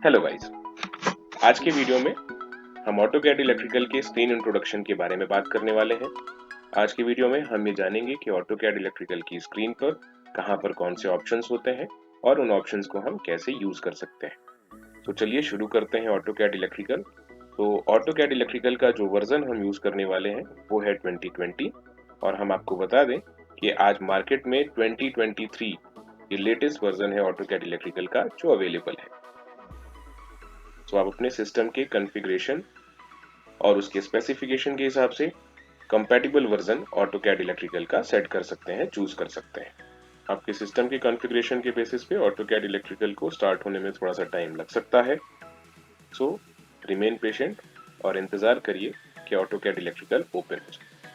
Hello guys. आज के video में हम ऑटोकैड इलेक्ट्रिकल के स्क्रीन इंट्रोडक्शन के बारे में बात करने वाले हैं। आज के वीडियो में हम ये जानेंगे कि ऑटोकैड इलेक्ट्रिकल की स्क्रीन पर कहां पर कौन से ऑप्शंस होते हैं और उन ऑप्शंस को हम कैसे यूज कर सकते हैं। तो चलिए शुरू करते हैं ऑटोकैड इलेक्ट्रिकल। तो ऑटोकैड इलेक्ट्रिकल का जो वर्जन हम यूज करने वाले हैं वो है 2020 और हम आपको बता दें कि आज मार्केट में 2023 ये लेटेस्ट वर्जन है ऑटोकैड इलेक्ट्रिकल का जो अवेलेबल है। तो आप अपने सिस्टम के कॉन्फ़िगरेशन और उसके स्पेसिफिकेशन के हिसाब से कंपैटिबल वर्जन ऑटोकैड इलेक्ट्रिकल का सेट कर सकते हैं, चूज कर सकते हैं। आपके सिस्टम के कॉन्फ़िगरेशन के बेसिस पे ऑटोकैड इलेक्ट्रिकल को स्टार्ट होने में थोड़ा सा टाइम लग सकता है। सो रिमेन पेशेंट और इंतजार करिए कि ऑटोकैड इलेक्ट्रिकल ओपन हो जाए।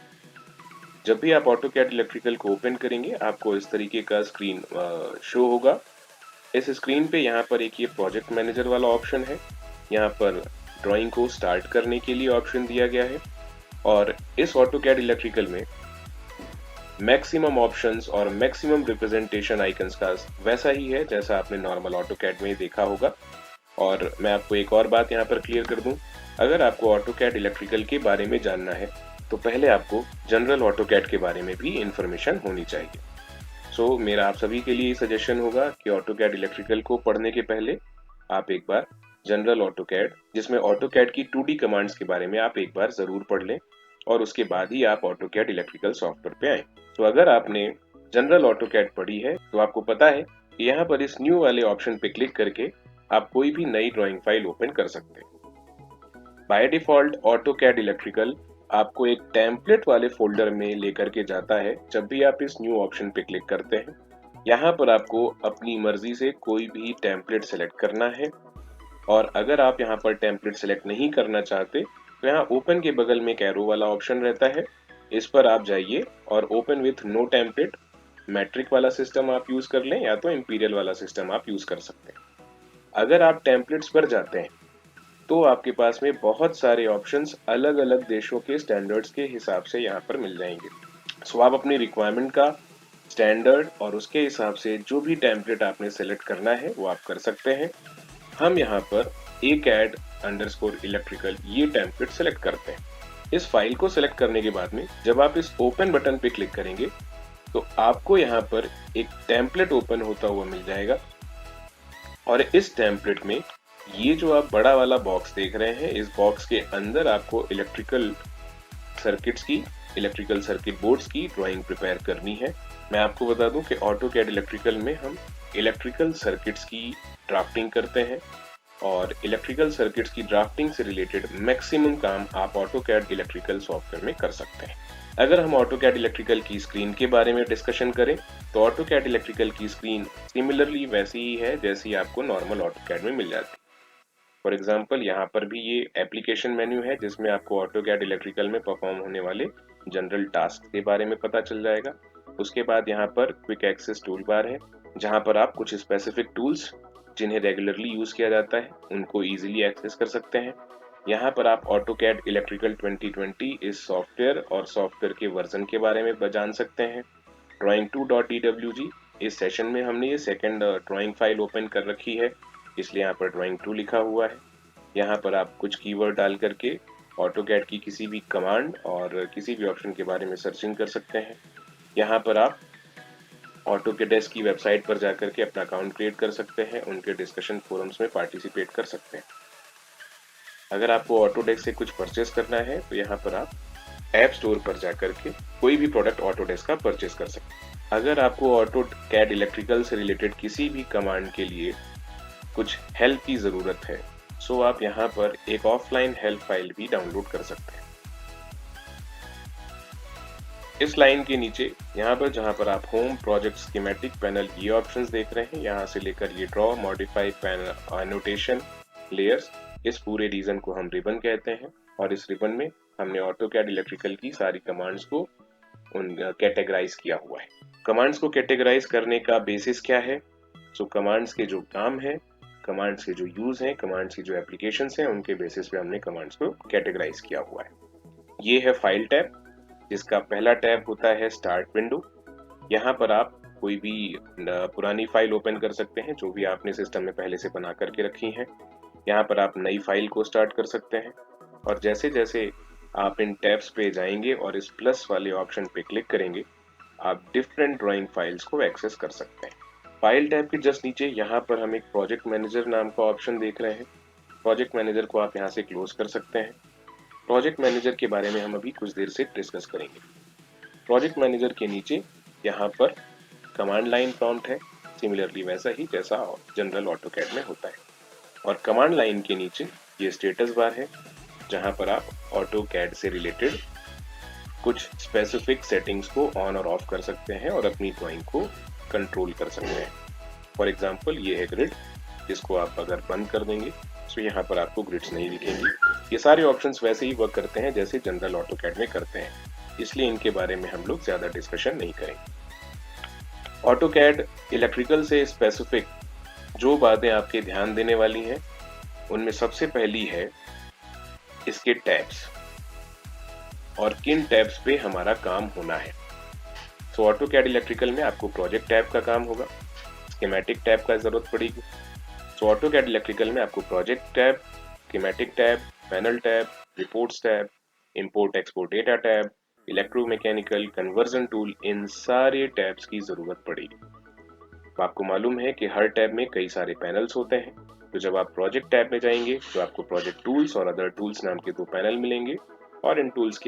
जब भी आप ऑटोकैड इलेक्ट्रिकल को ओपन करेंगे आपको इस तरीके का स्क्रीन शो होगा। इस स्क्रीन पे यहाँ पर एक ये प्रोजेक्ट मैनेजर वाला ऑप्शन है। यहाँ पर ड्राइंग को स्टार्ट करने के लिए ऑप्शन दिया गया है और इस ऑटोकैड इलेक्ट्रिकल में मैक्सिमम ऑप्शंस और मैक्सिमम रिप्रेजेंटेशन आइकन्स का वैसा ही है जैसा आपने नॉर्मल ऑटोकैड में देखा होगा। और मैं आपको एक और बात यहाँ पर क्लियर कर दूं, अगर आपको ऑटोकैड इलेक्ट्रिकल के बारे में जानना है तो पहले आपको जनरल ऑटोकैड के बारे में भी इंफॉर्मेशन होनी चाहिए। सो मेरा आप सभी के लिए सजेशन होगा कि ऑटोकैड इलेक्ट्रिकल को पढ़ने के पहले आप एक बार जनरल ऑटोकैड, जिसमें ऑटोकैड की 2D कमांड्स के बारे में आप एक बार जरूर पढ़ लें और उसके बाद ही आप ऑटोकैड इलेक्ट्रिकल सॉफ्टवेयर पे आए। तो अगर आपने जनरल ऑटोकैड पढ़ी है तो आपको पता है कि यहाँ पर इस न्यू वाले ऑप्शन पे क्लिक करके आप कोई भी नई ड्राइंग फाइल ओपन कर सकते हैं। बाय डिफॉल्ट ऑटोकैड इलेक्ट्रिकल आपको एक टेम्पलेट वाले फोल्डर में लेकर के जाता है जब भी आप इस न्यू ऑप्शन पे क्लिक करते हैं। यहाँ पर आपको अपनी मर्जी से कोई भी टेम्पलेट सेलेक्ट करना है और अगर आप यहाँ पर टेम्पलेट सेलेक्ट नहीं करना चाहते तो यहाँ ओपन के बगल में एक एरो वाला ऑप्शन रहता है, इस पर आप जाइए और open with no template metric वाला सिस्टम आप यूज कर लें या तो इंपीरियल वाला सिस्टम आप यूज कर सकते हैं। अगर आप टेम्पलेट्स पर जाते हैं तो आपके पास में बहुत सारे ऑप्शंस अलग अलग देशों के स्टैंडर्ड्स के हिसाब से यहाँ पर मिल जाएंगे। सो आप अपनी रिक्वायरमेंट का स्टैंडर्ड और उसके हिसाब से जो भी टेम्पलेट आपने सेलेक्ट करना है वो आप कर सकते हैं। हम यहाँ पर acad_electrical ये टेम्पलेट सेलेक्ट करते हैं। इस फाइल को सेलेक्ट करने के बाद में जब आप इस ओपन बटन पे क्लिक करेंगे तो आपको यहाँ पर एक टेम्पलेट ओपन होता हुआ मिल जाएगा और इस टेम्पलेट में ये जो आप बड़ा वाला बॉक्स देख रहे हैं, इस बॉक्स के अंदर आपको इलेक्ट्रिकल सर्किट बोर्ड्स की ड्राइंग प्रिपेयर करनी है। मैं आपको बता दूं कि ऑटोकैड इलेक्ट्रिकल में हम इलेक्ट्रिकल सर्किट्स की ड्राफ्टिंग करते हैं और इलेक्ट्रिकल सर्किट्स की ड्राफ्टिंग से रिलेटेड मैक्सिमम काम आप ऑटोकैड इलेक्ट्रिकल सॉफ्टवेयर में कर सकते हैं। अगर हम ऑटोकैड इलेक्ट्रिकल की स्क्रीन के बारे में डिस्कशन करें तो ऑटोकैड इलेक्ट्रिकल की स्क्रीन सिमिलरली वैसी ही है जैसी आपको नॉर्मल ऑटोकैड में मिल जाती है। फॉर एग्जाम्पल यहाँ पर भी ये एप्लीकेशन मेन्यू है जिसमें आपको ऑटोकैड इलेक्ट्रिकल में परफॉर्म होने वाले जनरल टास्क के बारे में पता चल जाएगा। उसके बाद यहाँ पर क्विक एक्सेस टूल बार है जहाँ पर आप कुछ स्पेसिफिक टूल्स जिन्हें रेगुलरली यूज किया जाता है उनको इजीली एक्सेस कर सकते हैं। यहाँ पर आप ऑटोकैड इलेक्ट्रिकल 2020 इस सॉफ्टवेयर और सॉफ्टवेयर के वर्जन के बारे में जान सकते हैं। drawing2.dwg इस सेशन में हमने ये सेकंड ड्राइंग फाइल ओपन कर रखी है, इसलिए यहाँ पर ड्राइंग 2 लिखा हुआ है। यहाँ पर आप कुछ कीवर्ड डाल करके ऑटोकैड की किसी भी कमांड और किसी भी ऑप्शन के बारे में सर्चिंग कर सकते हैं। यहाँ पर आप ऑटोडेस्क की वेबसाइट पर जाकर के अपना अकाउंट क्रिएट कर सकते हैं, उनके डिस्कशन फोरम्स में पार्टिसिपेट कर सकते हैं। अगर आपको ऑटोडेस्क से कुछ परचेस करना है तो यहाँ पर आप ऐप स्टोर पर जाकर के कोई भी प्रोडक्ट ऑटोडेस्क का परचेस कर सकते हैं। अगर आपको ऑटोकैड इलेक्ट्रिकल से रिलेटेड किसी भी कमांड के लिए कुछ हेल्प की जरूरत है सो आप यहाँ पर एक ऑफलाइन हेल्प फाइल भी डाउनलोड कर सकते हैं। इस लाइन के नीचे यहाँ पर जहाँ पर आप होम प्रोजेक्ट स्कीमेटिक पैनल ये ऑप्शंस देख रहे हैं, यहाँ से लेकर ये draw modify panel annotation layers, इस पूरे रीजन को हम रिबन कहते हैं और इस रिबन में हमने ऑटोकैड इलेक्ट्रिकल की सारी कमांड्स को कैटेगराइज किया हुआ है। कमांड्स को कैटेगराइज करने का बेसिस क्या है? सो कमांड्स के जो काम है, कमांड्स के जो यूज हैं, कमांड्स की जो एप्लीकेशंस हैं, उनके बेसिस पे हमने कमांड्स को कैटेगराइज किया हुआ है। ये है फाइल टैब जिसका पहला टैब होता है स्टार्ट विंडो। यहाँ पर आप कोई भी पुरानी फाइल ओपन कर सकते हैं जो भी आपने सिस्टम में पहले से बना करके रखी हैं। यहाँ पर आप नई फाइल को स्टार्ट कर सकते हैं और जैसे जैसे आप इन टैब्स पे जाएंगे और इस प्लस वाले ऑप्शन पे क्लिक करेंगे, आप डिफरेंट ड्राइंग फाइल्स को एक्सेस कर सकते हैं। फाइल टैब के जस्ट नीचे यहाँ पर हम एक प्रोजेक्ट मैनेजर नाम का ऑप्शन देख रहे हैं। प्रोजेक्ट मैनेजर को आप यहाँ से क्लोज कर सकते हैं। प्रोजेक्ट मैनेजर के बारे में हम अभी कुछ देर से डिस्कस करेंगे। प्रोजेक्ट मैनेजर के नीचे यहाँ पर कमांड लाइन प्रॉम्प्ट है, सिमिलरली वैसा ही जैसा जनरल ऑटोकैड में होता है। और कमांड लाइन के नीचे ये स्टेटस बार है, जहां पर आप ऑटोकैड से रिलेटेड कुछ स्पेसिफिक सेटिंग्स को ऑन और ऑफ कर सकते हैं और अपनी ड्राइंग को कंट्रोल कर सकते हैं। फॉर एग्जांपल ये है ग्रिड, जिसको आप अगर बंद कर देंगे तो यहाँ पर आपको ग्रिड्स नहीं दिखेंगी। ये सारे ऑप्शंस वैसे ही वर्क करते हैं जैसे जनरल ऑटोकैड में करते हैं, इसलिए इनके बारे में हम लोग ज्यादा डिस्कशन नहीं करेंगे। ऑटोकैड इलेक्ट्रिकल से स्पेसिफिक जो बातें आपके ध्यान देने वाली हैं, उनमें सबसे पहली है इसके टैब्स और किन टैब्स पे हमारा काम होना है। सो ऑटोकैड इलेक्ट्रिकल में आपको प्रोजेक्ट टैब का काम होगा, स्कीमेटिक टैब का जरूरत पड़ेगी। सो ऑटोकैड इलेक्ट्रिकल में आपको project tab, schematic tab, panel tab, reports tab, import export data tab, electromechanical, conversion tool, इन सारे टैब्स की जरूरत पड़ेगी। तो आपको मालूम है कि हर टैब में कई सारे पैनल्स होते हैं, तो जब आप प्रोजेक्ट टैब में जाएंगे तो आपको प्रोजेक्ट टूल्स और अदर टूल्स नाम के 2 पैनल मिलेंगे और इन पैनल्स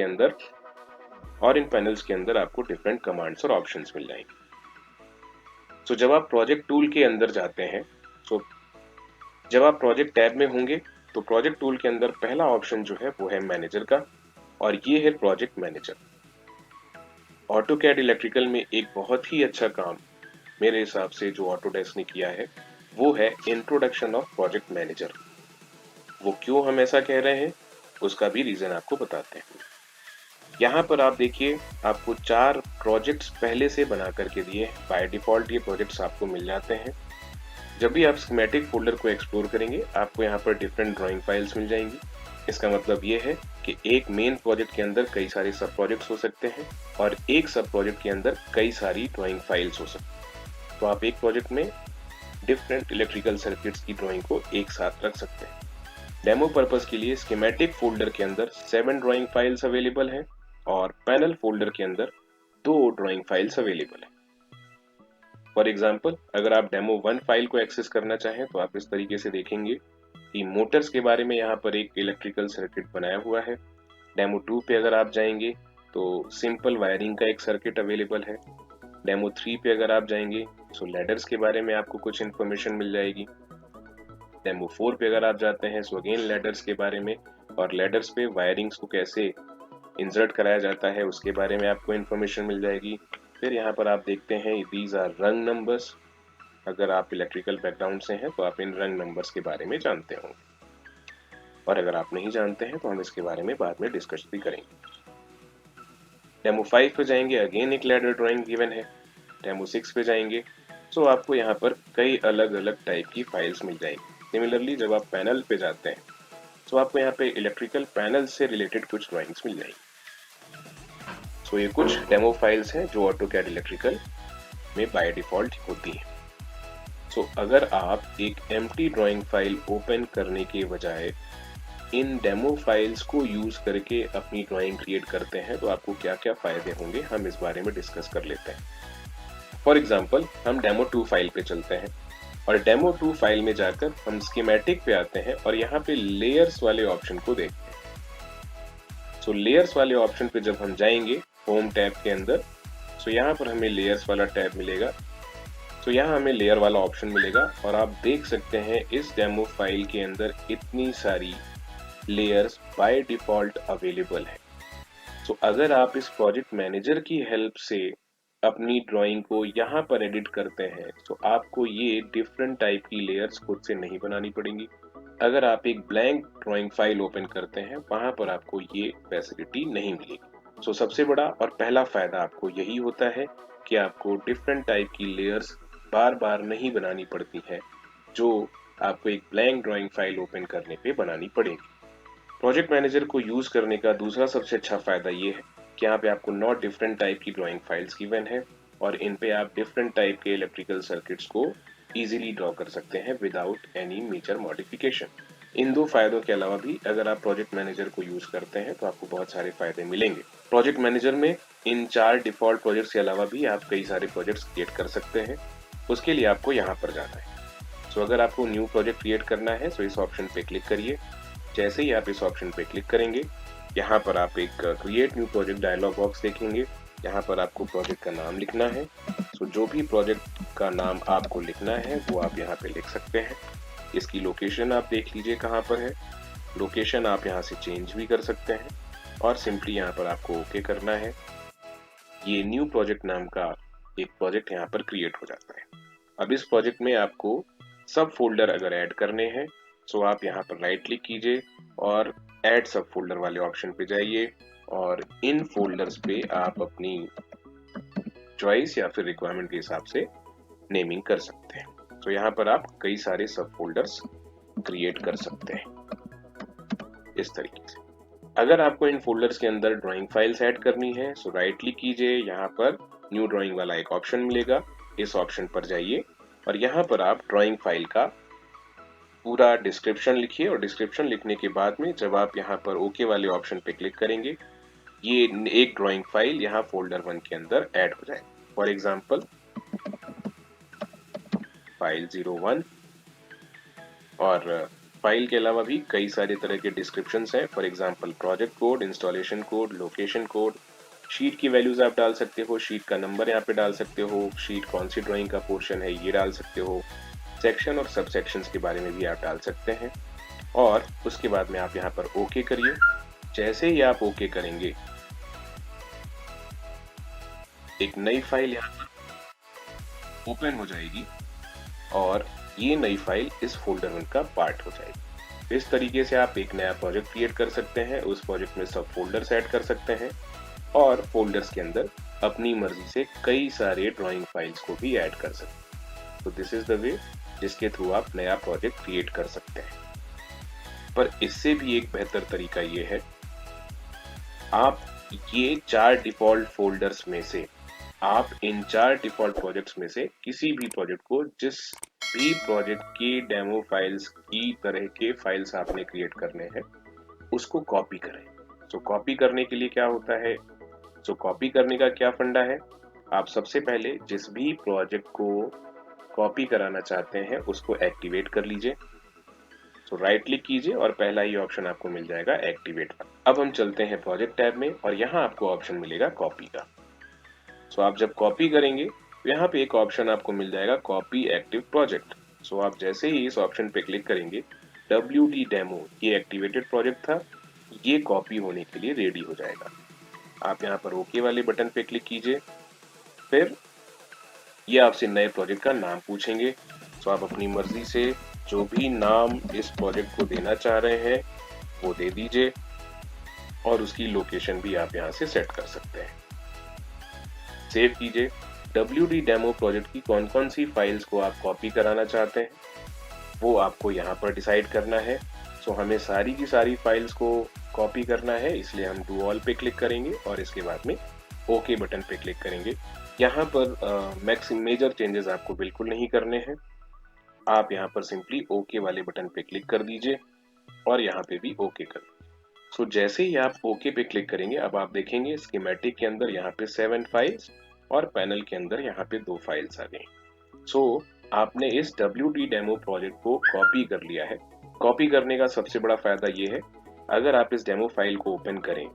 के अंदर आपको डिफरेंट कमांड्स और ऑप्शंस मिल जाएंगे। तो जब आप प्रोजेक्ट टूल के अंदर जाते हैं, तो जब आप प्रोजेक्ट टैब में होंगे तो प्रोजेक्ट टूल के अंदर पहला ऑप्शन जो है वो है मैनेजर का, और ये है प्रोजेक्ट मैनेजर। ऑटोकैड इलेक्ट्रिकल में एक बहुत ही अच्छा काम मेरे हिसाब से जो ऑटोडेस्क ने किया है वो है इंट्रोडक्शन ऑफ प्रोजेक्ट मैनेजर। वो क्यों हम ऐसा कह रहे हैं उसका भी रीजन आपको बताते हैं। यहाँ पर आप देखिए, आपको 4 प्रोजेक्ट्स पहले से बना करके दिए हैं। बाय डिफॉल्ट ये प्रोजेक्ट्स आपको मिल जाते हैं। जब भी आप स्कीमेटिक फोल्डर को एक्सप्लोर करेंगे, आपको यहाँ पर डिफरेंट ड्राइंग फाइल्स मिल जाएंगी। इसका मतलब ये है कि एक मेन प्रोजेक्ट के अंदर कई सारे सब प्रोजेक्ट्स हो सकते हैं और एक सब प्रोजेक्ट के अंदर कई सारी ड्राइंग फाइल्स हो सकती हैं। तो आप एक प्रोजेक्ट में डिफरेंट इलेक्ट्रिकल सर्किट्स की ड्राइंग को एक साथ रख सकते हैं। डेमो पर्पस के लिए स्कीमेटिक फोल्डर के अंदर 7 ड्राइंग फाइल्स अवेलेबल हैं और पैनल फोल्डर के अंदर 2 ड्राइंग फाइल्स अवेलेबल हैं। फॉर एग्जाम्पल, अगर आप डेमो 1 फाइल को एक्सेस करना चाहें तो आप इस तरीके से देखेंगे कि मोटर्स के बारे में यहाँ पर एक इलेक्ट्रिकल सर्किट बनाया हुआ है। डेमो 2 पे अगर आप जाएंगे तो सिंपल वायरिंग का एक सर्किट अवेलेबल है। डेमो 3 पे अगर आप जाएंगे तो लैडर्स के बारे में आपको कुछ इन्फॉर्मेशन मिल जाएगी। डेमो 4 पे अगर आप जाते हैं तो अगेन लैडर्स के बारे में और लैडर्स पे वायरिंग्स को कैसे इंसर्ट कराया जाता है उसके बारे में आपको इन्फॉर्मेशन मिल जाएगी। फिर यहाँ पर आप देखते हैं दीज आर रंग नंबर्स। अगर आप इलेक्ट्रिकल बैकग्राउंड से हैं तो आप इन रंग नंबर्स के बारे में जानते होंगे, और अगर आप नहीं जानते हैं तो हम इसके बारे में बाद में डिस्कस भी करेंगे। डेमो 5 पे जाएंगे, अगेन एक लैडर ड्राइंग गिवन है। डेमो 6 पे जाएंगे तो आपको यहाँ पर कई अलग अलग टाइप की फाइल्स मिल जाएंगी। सिमिलरली जब आप पैनल पे जाते हैं तो आपको यहाँ पे इलेक्ट्रिकल पैनल से रिलेटेड कुछ ड्राइंग्स मिल जाएंगी। तो ये कुछ डेमो फाइल्स हैं जो ऑटोकैड इलेक्ट्रिकल में बाय डिफॉल्ट होती हैं। सो अगर आप एक एम्प्टी ड्राइंग फाइल ओपन करने के बजाय इन डेमो फाइल्स को यूज करके अपनी ड्राइंग क्रिएट करते हैं तो आपको क्या क्या फायदे होंगे, हम इस बारे में डिस्कस कर लेते हैं। फॉर एग्जाम्पल, हम डेमो 2 फाइल पे चलते हैं और डेमो 2 फाइल में जाकर हम स्कीमेटिक पे आते हैं और यहाँ पे लेयर्स वाले ऑप्शन को देखते हैं। सो लेयर्स वाले ऑप्शन पे जब हम जाएंगे होम टैब के अंदर, सो यहाँ पर हमें लेयर्स वाला टैब मिलेगा। तो यहाँ हमें लेयर वाला ऑप्शन मिलेगा और आप देख सकते हैं इस डेमो फाइल के अंदर इतनी सारी लेयर्स बाय डिफॉल्ट अवेलेबल है। तो अगर आप इस प्रोजेक्ट मैनेजर की हेल्प से अपनी ड्राइंग को यहाँ पर एडिट करते हैं तो आपको ये डिफरेंट टाइप की लेयर्स खुद से नहीं बनानी पड़ेंगी। अगर आप एक ब्लैंक ड्राइंग फाइल ओपन करते हैं वहां पर आपको ये फैसिलिटी नहीं मिलेगी। सो सबसे बड़ा और पहला फायदा आपको यही होता है कि आपको डिफरेंट टाइप की लेयर्स बार बार नहीं बनानी पड़ती है जो आपको एक ब्लैंक ड्राइंग फाइल ओपन करने पे बनानी पड़ेगी। प्रोजेक्ट मैनेजर को यूज करने का दूसरा सबसे अच्छा फायदा ये है कि यहाँ पे आपको 9 डिफरेंट टाइप की ड्राइंग फाइल्स गिवन है और इन पे आप डिफरेंट टाइप के इलेक्ट्रिकल सर्किट्स को इजीली ड्रॉ कर सकते हैं विदाउट एनी मेजर मॉडिफिकेशन। इन दो फायदों के अलावा भी अगर आप प्रोजेक्ट मैनेजर को यूज करते हैं तो आपको बहुत सारे फायदे मिलेंगे। प्रोजेक्ट मैनेजर में इन 4 डिफॉल्ट प्रोजेक्ट्स के अलावा भी आप कई सारे प्रोजेक्ट्स क्रिएट कर सकते हैं। उसके लिए आपको यहाँ पर जाना है। सो अगर आपको न्यू प्रोजेक्ट क्रिएट करना है तो इस ऑप्शन पे क्लिक करिए। जैसे ही आप इस ऑप्शन पे क्लिक करेंगे, यहाँ पर आप एक create new project dialog box देखेंगे। यहाँ पर आपको प्रोजेक्ट का नाम लिखना है। सो जो भी प्रोजेक्ट का नाम आपको लिखना है वो आप यहाँ पे लिख सकते हैं। इसकी लोकेशन आप देख लीजिए कहाँ पर है। लोकेशन आप यहाँ से चेंज भी कर सकते हैं और सिंपली यहाँ पर आपको ओके करना है। ये न्यू प्रोजेक्ट नाम का एक प्रोजेक्ट यहाँ पर क्रिएट हो जाता है। अब इस प्रोजेक्ट में आपको सब फोल्डर अगर ऐड करने हैं तो आप यहाँ पर राइट क्लिक कीजिए और ऐड सब फोल्डर वाले ऑप्शन पे जाइए और इन फोल्डर्स पे आप अपनी चॉइस या फिर रिक्वायरमेंट के हिसाब से नेमिंग कर सकते हैं। तो यहाँ पर आप कई सारे सब फोल्डर्स क्रिएट कर सकते हैं इस तरीके से। अगर आपको इन फोल्डर्स के अंदर ड्राइंग फाइल्स ऐड करनी है तो राइट क्लिक कीजिए। यहाँ पर न्यू ड्राइंग वाला एक ऑप्शन मिलेगा, इस ऑप्शन पर जाइए और यहाँ पर आप ड्राइंग फाइल का पूरा डिस्क्रिप्शन लिखिए और डिस्क्रिप्शन लिखने के बाद में जब आप यहाँ पर ओके वाले ऑप्शन पे क्लिक करेंगे, ये एक ड्राइंग फाइल यहाँ फोल्डर 1 के अंदर ऐड हो जाएगी। फॉर एग्जांपल फाइल 01 और फाइल के अलावा भी कई सारे तरह के डिस्क्रिप्शंस हैं। For example project code, installation code, location code, sheet की वैल्यूज आप डाल सकते हो, शीट का नंबर यहाँ पे डाल सकते हो, शीट कौन सी ड्राइंग का पोर्शन है ये डाल सकते हो, सेक्शन और सब सेक्शंस के बारे में भी आप डाल सकते हैं और उसके बाद में आप यहाँ पर ओके करिए। जैसे ही आप ओके करेंगे, एक नई फाइल यहाँ पर ओपन हो जाएगी और ये नई फाइल इस फोल्डर 1 का पार्ट हो जाएगी। इस तरीके से आप एक नया प्रोजेक्ट क्रिएट कर सकते हैं, उस प्रोजेक्ट में सब फोल्डर्स ऐड कर सकते हैं और फोल्डर्स के अंदर अपनी मर्जी से कई सारे ड्राइंग फाइल्स को भी ऐड कर सकते हैं। तो दिस इज द वे जिसके थ्रू आप नया प्रोजेक्ट क्रिएट कर सकते हैं। पर इससे भी एक बेहतर तरीका ये है, आप ये 4 डिफॉल्ट फोल्डर्स में से आप इन 4 डिफॉल्ट प्रोजेक्ट्स में से किसी भी प्रोजेक्ट को, जिस भी प्रोजेक्ट की डेमो फाइल्स की तरह के फाइल्स आपने क्रिएट करने हैं, उसको कॉपी करें। तो कॉपी करने के लिए क्या होता है, तो कॉपी करने का क्या फंडा है, आप सबसे पहले जिस भी प्रोजेक्ट को कॉपी कराना चाहते हैं उसको एक्टिवेट कर लीजिए। तो राइट क्लिक कीजिए और पहला ही ऑप्शन आपको मिल जाएगा एक्टिवेट। अब हम चलते हैं प्रोजेक्ट टैब में और यहाँ आपको ऑप्शन मिलेगा कॉपी का। सो आप जब कॉपी करेंगे तो यहाँ पे एक ऑप्शन आपको मिल जाएगा कॉपी एक्टिव प्रोजेक्ट। सो आप जैसे ही इस ऑप्शन पे क्लिक करेंगे, WD डेमो ये एक्टिवेटेड प्रोजेक्ट था, ये कॉपी होने के लिए रेडी हो जाएगा। आप यहाँ पर ओके वाले बटन पे क्लिक कीजिए। फिर ये आपसे नए प्रोजेक्ट का नाम पूछेंगे। सो आप अपनी मर्जी से जो भी नाम इस प्रोजेक्ट को देना चाह रहे हैं वो दे दीजिए और उसकी लोकेशन भी आप यहाँ से सेट कर सकते हैं। सेव कीजिए। WD डेमो प्रोजेक्ट की कौन कौन सी फाइल्स को आप कॉपी कराना चाहते हैं वो आपको यहाँ पर डिसाइड करना है। सो हमें सारी की सारी फाइल्स को कॉपी करना है, इसलिए हम डू ऑल पे क्लिक करेंगे और इसके बाद में ओके बटन पे क्लिक करेंगे। यहाँ पर मेजर चेंजेस आपको बिल्कुल नहीं करने हैं। आप यहाँ पर सिंपली ओके वाले बटन पे क्लिक कर दीजिए और यहाँ पे भी ओके कर दीजिए। सो जैसे ही आप ओके पे क्लिक करेंगे, अब आप देखेंगे स्कीमेटिक के अंदर यहाँ पे 7 फाइल्स और पैनल के अंदर यहाँ पे 2 फाइल्स आ गई। सो आपने इस WD डेमो प्रोजेक्ट को कॉपी कर लिया है। कॉपी करने का सबसे बड़ा फायदा ये है, अगर आप इस डेमो फाइल को ओपन करें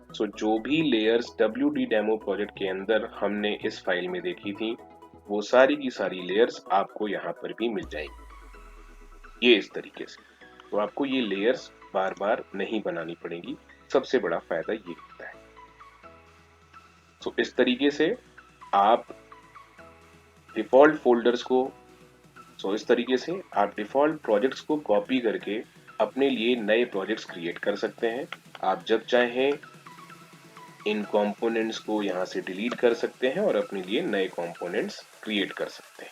सो जो भी लेयर्स WD डेमो प्रोजेक्ट के अंदर हमने इस फाइल में देखी थी वो सारी की सारी लेयर्स आपको यहाँ पर भी मिल जाएंगी, ये इस तरीके से। तो आपको ये लेयर्स बार बार नहीं बनानी पड़ेगी, सबसे बड़ा फायदा ये होता है। तो इस तरीके से आप डिफॉल्ट फोल्डर्स को, इस तरीके से आप डिफॉल्ट प्रोजेक्ट्स को कॉपी करके अपने लिए नए प्रोजेक्ट्स क्रिएट कर सकते हैं। आप जब चाहें इन कंपोनेंट्स को यहाँ से डिलीट कर सकते हैं और अपने लिए नए कंपोनेंट्स क्रिएट कर सकते हैं।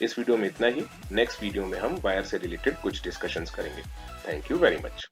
इस वीडियो में इतना ही। नेक्स्ट वीडियो में हम वायर से रिलेटेड कुछ डिस्कशंस करेंगे। Thank you very much.